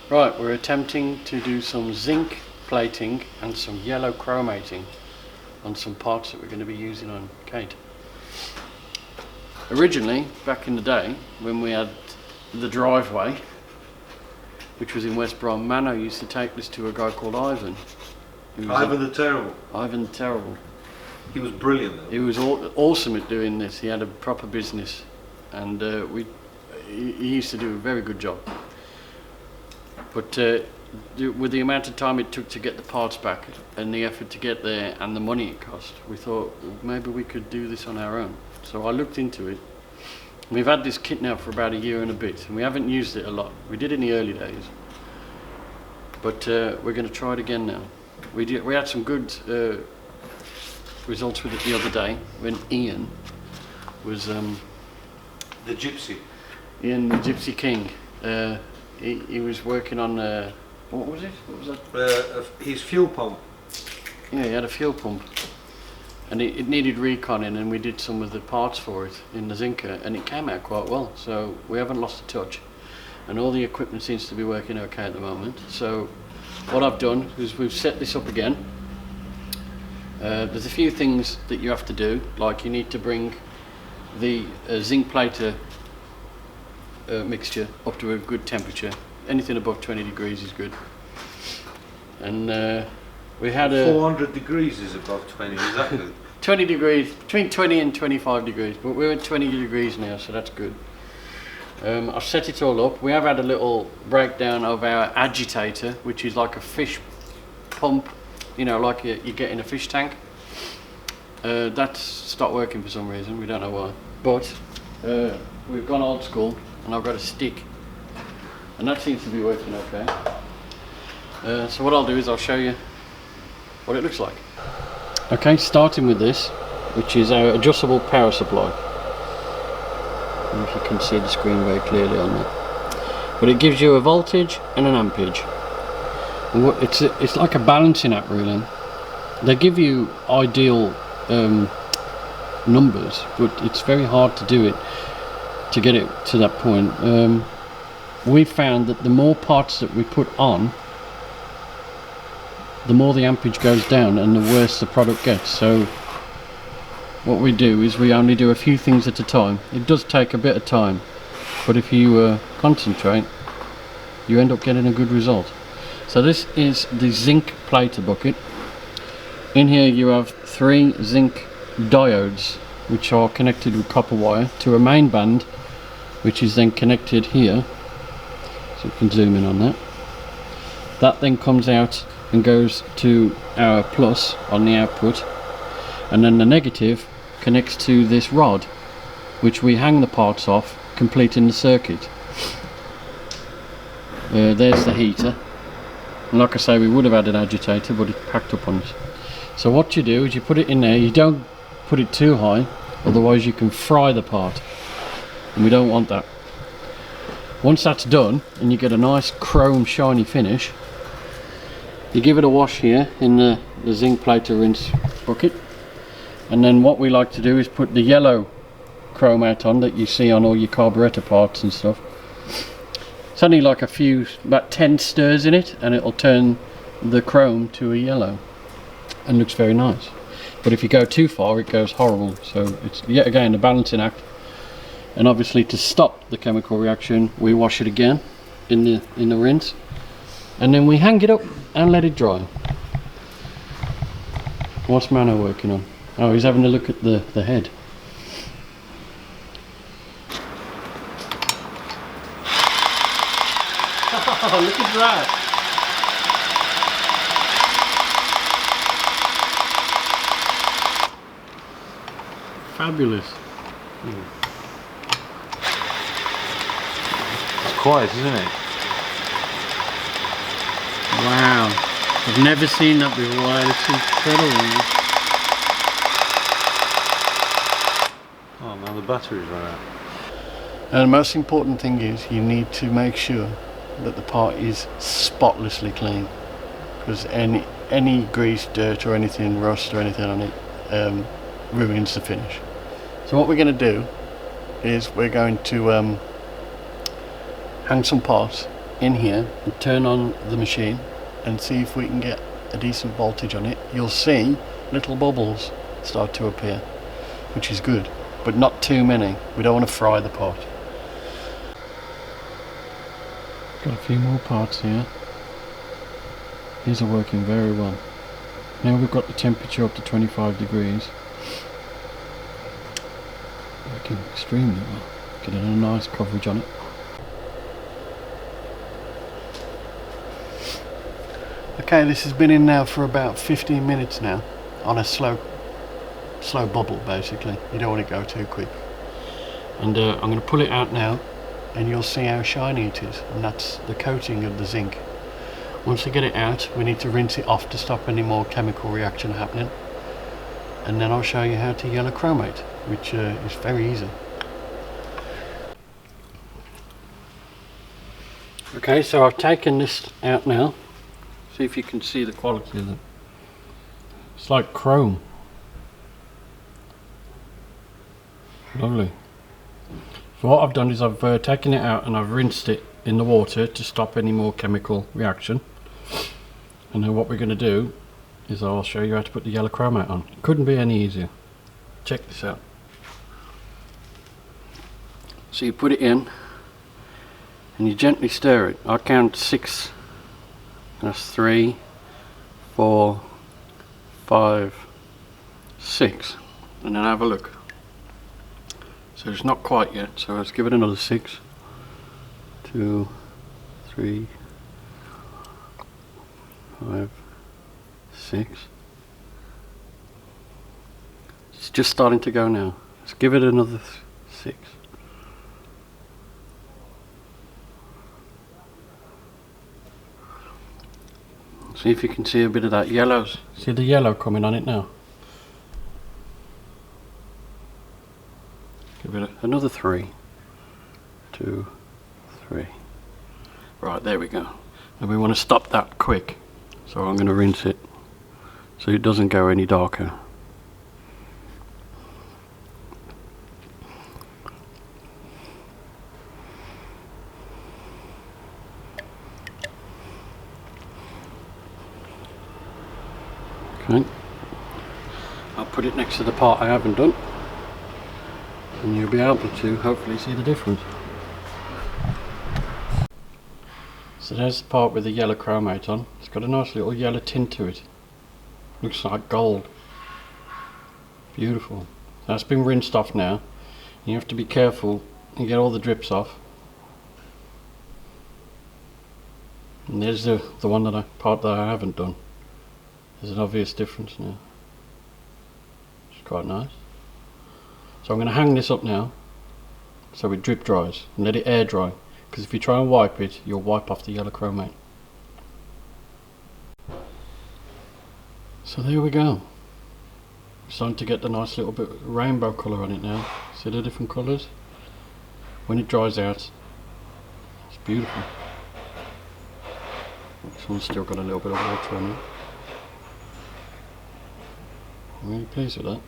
Right, we're attempting to do some zinc plating and some yellow chromating on some parts that we're going to be using on Kate. Originally, back in the day, when we had the driveway, which was in West Brom, Mano used to take this to a guy called Ivan. Ivan the Terrible. Ivan the Terrible. He was brilliant though. He was awesome at doing this. He had a proper business, and he used to do a very good job. But with the amount of time it took to get the parts back and the effort to get there and the money it cost, we thought maybe we could do this on our own. So I looked into it. We've had this kit now for about a year and a bit, and we haven't used it a lot. We did in the early days, but we're going to try it again now. We had some good results with it the other day when Ian was the Gypsy. Ian the Gypsy King. He was working on what was it? What was that? His fuel pump. Yeah, he had a fuel pump, and it needed reconning, and we did some of the parts for it in the Zinker, and it came out quite well. So we haven't lost a touch, and all the equipment seems to be working okay at the moment. So what I've done is we've set this up again. There's a few things that you have to do, like you need to bring the zinc plater mixture up to a good temperature. Anything above 20 degrees is good. And we had 400 degrees is above 20, is that good? 20 degrees, between 20 and 25 degrees, but we're at 20 degrees now, so that's good. I've set it all up. We have had a little breakdown of our agitator, which is like a fish pump, you know, like you get in a fish tank. That's stopped working for some reason, we don't know why. But we've gone old school, and I've got a stick, and that seems to be working okay. So what I'll do is I'll show you what it looks like. Okay, starting with this, which is our adjustable power supply. I don't know if you can see the screen very clearly on that, but it gives you a voltage and an ampage. And it's like a balancing act really. They give you ideal numbers, but it's very hard to do it, to get it to that point. We found that the more parts that we put on, the more the ampage goes down and the worse the product gets. So what we do is we only do a few things at a time. It does take a bit of time, but if you concentrate, you end up getting a good result. So this is the zinc plater bucket. In here you have 3 zinc diodes, which are connected with copper wire to a main band, which is then connected here. So you can zoom in on that. That then comes out and goes to our plus on the output, and then the negative connects to this rod, which we hang the parts off, completing the circuit. There's the heater, and like I say, we would have had an agitator, but it packed up on us. So what you do is you put it in there. You don't put it too high, otherwise you can fry the part, and we don't want that. Once that's done and you get a nice chrome shiny finish, you give it a wash here in the zinc plater rinse bucket, and then what we like to do is put the yellow chromate on that you see on all your carburetor parts and stuff. It's only like about 10 stirs in it, and it'll turn the chrome to a yellow and looks very nice. But if you go too far, it goes horrible. So it's yet again a balancing act. And obviously, to stop the chemical reaction, we wash it again in the rinse, and then we hang it up and let it dry. What's Mano working on? Oh, he's having a look at the head. Oh, look at that! Fabulous. It's quiet, isn't it? Wow, I've never seen that before. It's incredible. Oh man, the batteries run out. And the most important thing is you need to make sure that the part is spotlessly clean, because any grease, dirt or anything, rust or anything on it ruins the finish. So what we're going to do is we're going to hang some parts in here and turn on the machine and see if we can get a decent voltage on it, you'll see little bubbles start to appear, which is good, but not too many. We don't want to fry the pot. Got a few more parts here. These are working very well. Now we've got the temperature up to 25 degrees. Working extremely well. Getting a nice coverage on it. Okay, this has been in now for about 15 minutes now, on a slow bubble basically. You don't want to go too quick. And I'm going to pull it out now, and you'll see how shiny it is, and that's the coating of the zinc. Once we get it out, we need to rinse it off to stop any more chemical reaction happening, and then I'll show you how to yellow chromate, which is very easy. Okay, so I've taken this out now. See if you can see the quality of it. It's like chrome. Lovely. So what I've done is I've taken it out and I've rinsed it in the water to stop any more chemical reaction. And then what we're going to do is I'll show you how to put the yellow chromate on. It couldn't be any easier. Check this out. So you put it in and you gently stir it. I'll count 6. That's 3, 4, 5, 6, and then have a look. So it's not quite yet, so let's give it another 6, 2, 3, 5, 6. It's just starting to go now. Let's give it another 6. See if you can see a bit of that yellows. See the yellow coming on it now? Give it another 3, 2, 3. Right, there we go. And we want to stop that quick. So I'm going to rinse it so it doesn't go any darker. Okay. I'll put it next to the part I haven't done, and you'll be able to hopefully see the difference. So there's the part with the yellow chromate on. It's got a nice little yellow tint to it. Looks like gold. Beautiful. That's been rinsed off now. You have to be careful and get all the drips off. And there's the one part that I haven't done. There's an obvious difference now. It's quite nice. So I'm going to hang this up now so it drip dries and let it air dry, because if you try and wipe it, you'll wipe off the yellow chromate. So there we go. It's starting to get the nice little bit of rainbow colour on it now. See the different colours? When it dries out, it's beautiful. This one's still got a little bit of water on it. I'm really pleased with that.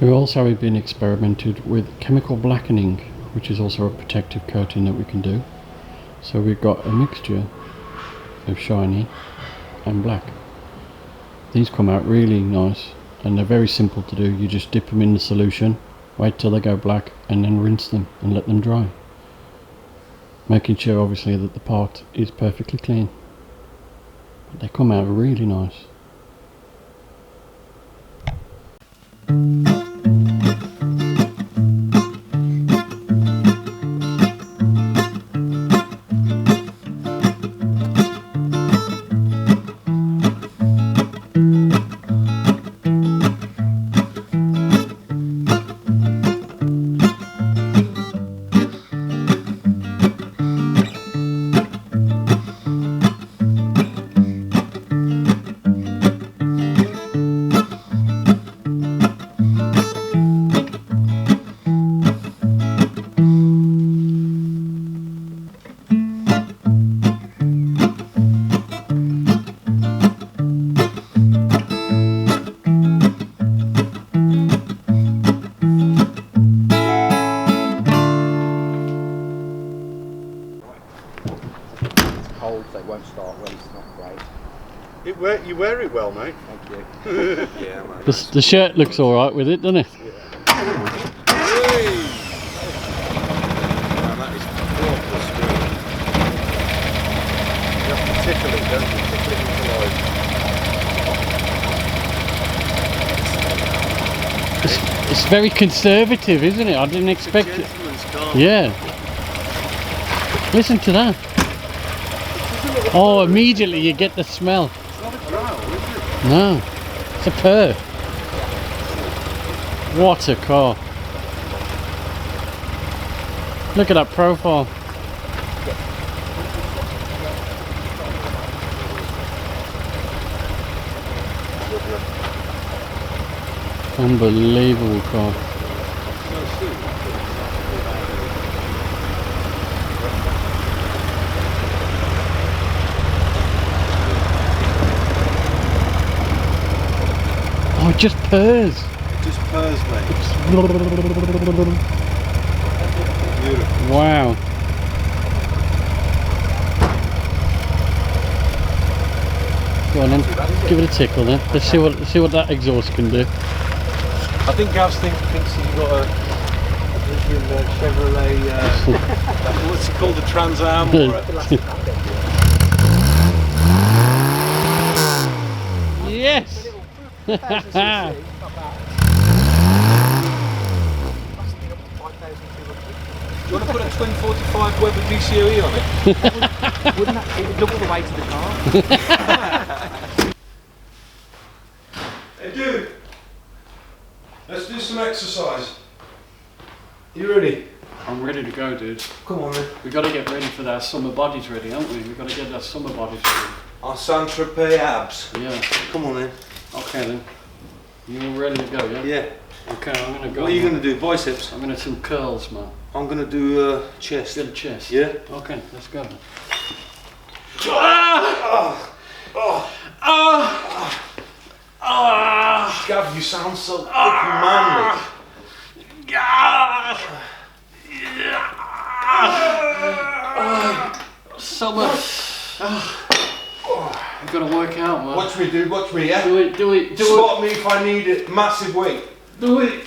We've also been experimented with chemical blackening, which is also a protective coating that we can do. So we've got a mixture of shiny and black. These come out really nice and they're very simple to do. You just dip them in the solution, wait till they go black, and then rinse them and let them dry. Making sure obviously that the part is perfectly clean. They come out really nice. it well, mate. Thank you. Yeah, mate. The shirt looks alright with it, doesn't it? Man, that is proper smooth. You have to tickle it, don't you? Tickle it into life. It's very conservative, isn't it? I didn't expect it. Gentleman's car. Yeah. Listen to that. Oh, immediately you get the smell. It's not a growl, is it? No, it's a purr. What a car. Look at that profile. Unbelievable car. Oh, it just purrs. It just purrs, mate. Beautiful. Wow. Go on then, give it a tickle then. Let's see what that exhaust can do. I think Gav thinks he's got a Chevrolet, what's it called, a Trans Am or a... Yes! Do you want to put a twin 45 Weber DCOE on it? Wouldn't that, it would double the weight of the car. Hey dude, let's do some exercise. You ready? I'm ready to go, dude. Come on then. We got to get ready for our summer bodies ready, haven't we? We got to get our summer bodies ready. Our Saint-Tropez abs. Yeah. Come on then. Okay then. You all ready to go, yeah? Yeah. Okay, I'm gonna go. What are you going to do? Biceps? I'm gonna do some curls, man. I'm going to do chest. Get a chest. Yeah? Okay, let's go. Gav, you sound so fucking manly. Summer. You've got to work out, man. Watch me, dude. Watch me, yeah? Do it, do it, do Spot me if I need it. Massive weight. Do it.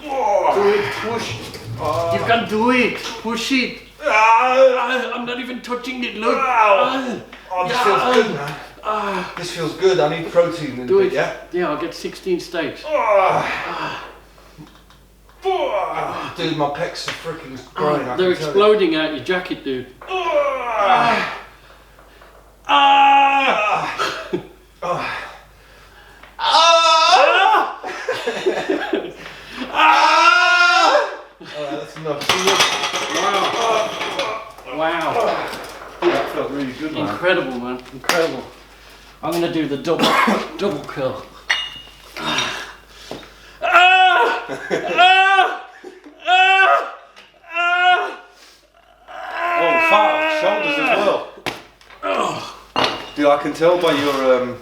Do it, push. You can do it. Push it. I'm not even touching it, look. Oh, this feels good, man. This feels good. I need protein in Do it, it. yeah? Yeah, I'll get 16 steaks. Dude, my pecs are freaking growing. They're exploding out your jacket, dude. That's enough. Wow. That felt really good, man. Incredible, man. Incredible. I'm going to do the double curl. Oh, fat shoulders as well. Dude, I can tell by your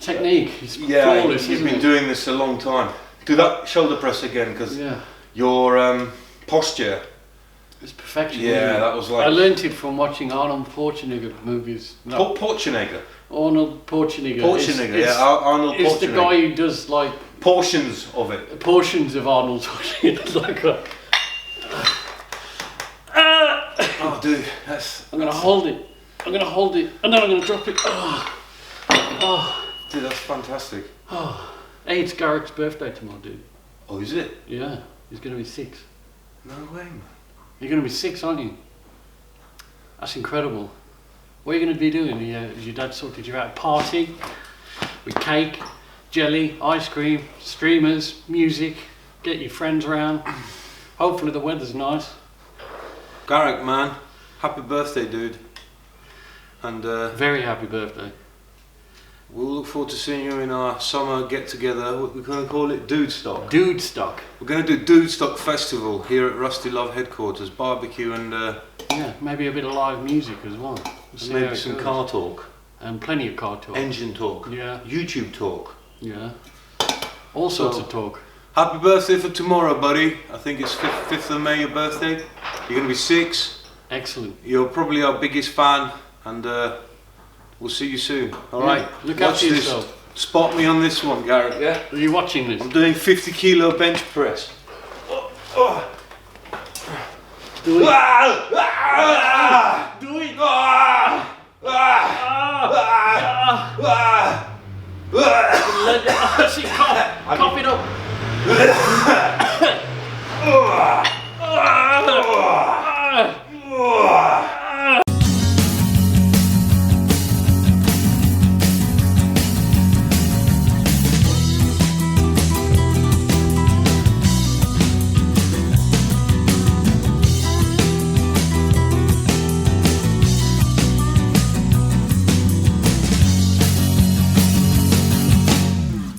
Technique is yeah, flawless, you've isn't been it? doing this a long time. Do that shoulder press again, because Yeah, your posture. it's perfection. Yeah, isn't it? that was like I learnt it from watching Arnold Schwarzenegger movies. No, Schwarzenegger. Arnold Schwarzenegger. Schwarzenegger, yeah, Arnold It's the Schwarzenegger. guy who does like Portions of it. portions of Arnold Schwarzenegger. Like that. Oh, dude, that's. I'm gonna hold it. I'm gonna hold it, and then I'm gonna drop it. Dude, that's fantastic. Hey, it's Garak's birthday tomorrow, dude. Oh, is it? Yeah, he's gonna be 6. No way, man. You're gonna be 6, aren't you? That's incredible. What are you gonna be doing? Has your dad sorted you out a party with cake, jelly, ice cream, streamers, music? Get your friends around. Hopefully the weather's nice. Garak, man, happy birthday, dude. And Very happy birthday. we'll look forward to seeing you in our summer get together. We're going to call it Dude Stock. Dude stock. We're going to do Dude Stock Festival here at Rusty Love headquarters. Barbecue and Yeah, maybe a bit of live music as well. We'll see how maybe it some goes. car talk, And plenty of car talk. engine talk, Yeah, YouTube talk. yeah. All sorts So- of talk. Happy birthday for tomorrow, buddy. I think it's 5th of May, your birthday. You're going to be 6. Excellent. You're probably our biggest fan, and We'll see you soon. Alright, look watch after this. yourself. Spot me on this one, Garak. Yeah? Are you watching this? I'm doing 50 kilo bench press. Do it. Do it! Cough it up.